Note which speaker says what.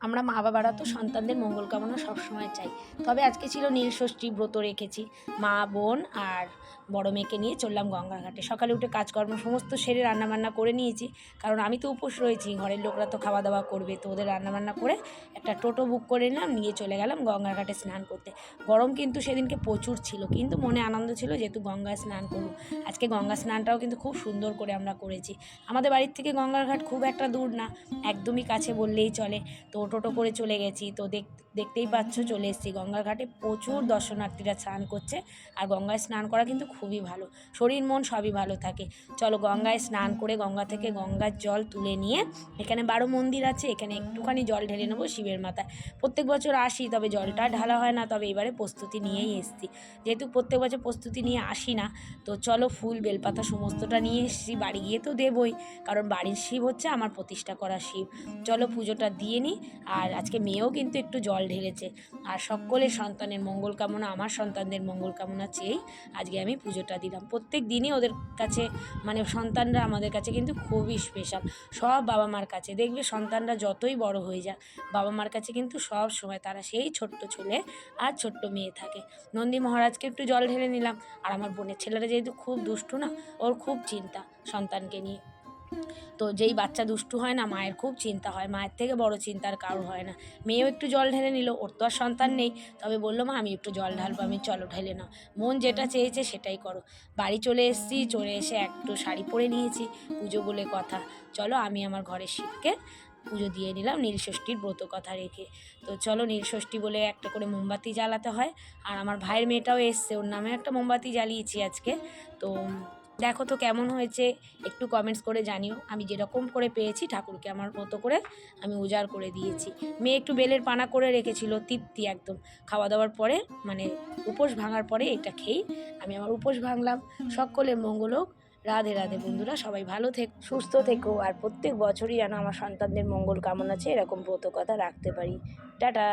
Speaker 1: আমরা মা বাবারা তো সন্তানদের মঙ্গল কামনা সবসময় চাই। তবে আজকে ছিল নীলষষ্ঠী, ব্রত রেখেছি। মা, বোন আর বড় মেয়েকে নিয়ে চললাম গঙ্গার ঘাটে। সকালে উঠে কাজকর্ম সমস্ত সেরে রান্নাবান্না করে নিয়েছি, কারণ আমি তো উপোস রয়েছি, ঘরের লোকরা তো খাওয়া দাওয়া করবে, তো ওদের রান্নাবান্না করে একটা টোটো বুক করে নিলাম, নিয়ে চলে গেলাম গঙ্গার ঘাটে স্নান করতে। গরম কিন্তু সেদিনকে প্রচুর ছিল, কিন্তু মনে আনন্দ ছিল যেহেতু গঙ্গায় স্নান করব। আজকে গঙ্গা স্নানটাও কিন্তু খুব সুন্দর করে আমরা করেছি। আমাদের বাড়ির থেকে গঙ্গার ঘাট খুব একটা দূর না, একদমই কাছে বললেই চলে। তো টোটো করে চলে গেছি, তো দেখতেই পাচ্ছ চলে এসেছি গঙ্গার ঘাটে। প্রচুর দর্শনার্থীরা স্নান করছে, আর গঙ্গায় স্নান করা কিন্তু খুবই ভালো, শরীর মন সবই ভালো থাকে। চলো গঙ্গায় স্নান করে গঙ্গা থেকে গঙ্গার জল তুলে নিয়ে, এখানে 12 মন্দির আছে, এখানে একটুখানি জল ঢেলে নেবো শিবের মাথায়। প্রত্যেক বছর আসি, তবে জলটা ঢালা হয় না, তবে এবারে প্রস্তুতি নিয়েই এসেছি। যেহেতু প্রত্যেক বছর প্রস্তুতি নিয়ে আসি না, তো চলো ফুল বেলপাতা সমস্তটা নিয়ে এসেছি, বাড়ি গিয়ে তো দেবই, কারণ বাড়ির শিব হচ্ছে আমার প্রতিষ্ঠা করা শিব। চলো পুজোটা দিয়ে নিই। আর আজকে মেয়েও কিন্তু একটু জল ঢেলেছে। আর সকলের সন্তানের মঙ্গল কামনা, আমার সন্তানদের মঙ্গল কামনা চেয়েই আজকে আমি পুজোটা দিলাম। প্রত্যেক দিনই ওদের কাছে, মানে সন্তানরা আমাদের কাছে কিন্তু খুবই স্পেশাল। সব বাবা মার কাছে দেখবে, সন্তানরা যতই বড় হয়ে যাক, বাবা মার কাছে কিন্তু সব সময় তারা সেই ছোট্ট ছেলে আর ছোট্ট মেয়ে থাকে। নন্দী মহারাজকে একটু জল ঢেলে নিলাম। আর আমার বোনের ছেলেটা যেহেতু খুব দুষ্টু না, ওর খুব চিন্তা সন্তানকে নিয়ে। তো যেই বাচ্চা দুষ্টু হয় না, মায়ের খুব চিন্তা হয়, মায়ের থেকে বড় চিন্তা আর কারোর হয় না। মেয়েও একটু জল ঢেলে নিল, ওর তো আর সন্তান নেই, তবে বললো মা আমি একটু জল ঢালবো। আমি চলো ঢেলে নাও, মন যেটা চেয়েছে সেটাই করো। বাড়ি চলে এসেছি, চলে এসে একটু শাড়ি পরে নিয়েছি, পুজো বলে কথা। চলো আমি আমার ঘরের শিবকে পুজো দিয়ে নিলাম নীলষষ্ঠীর ব্রত কথা রেখে। তো চলো নীলষষ্ঠী বলে একটা করে মোমবাতি জ্বালাতে হয়। আর আমার ভাইয়ের মেয়েটাও এসছে, ওর নামে একটা মোমবাতি জ্বালিয়েছি আজকে। তো দেখো তো কেমন হয়েছে, একটু কমেন্টস করে জানিও। আমি যেরকম করে পেয়েছি ঠাকুরকে আমার মতো করে আমি উজাড় করে দিয়েছি। মেয়ে একটু বেলের পানা করে রেখেছিল, তৃপ্তি একদম। খাওয়া দাওয়ার পরে, মানে উপোস ভাঙার পরে এটা খেয়েই আমি আমার উপোস ভাঙলাম। সকলের মঙ্গল হোক। রাধে রাধে বন্ধুরা, সবাই ভালো থেকো, সুস্থ থেকো, আর প্রত্যেক বছরই যেন আমার সন্তানদের মঙ্গল কামনা চেয়ে এরকম ব্রত কথা রাখতে পারি। টাটা।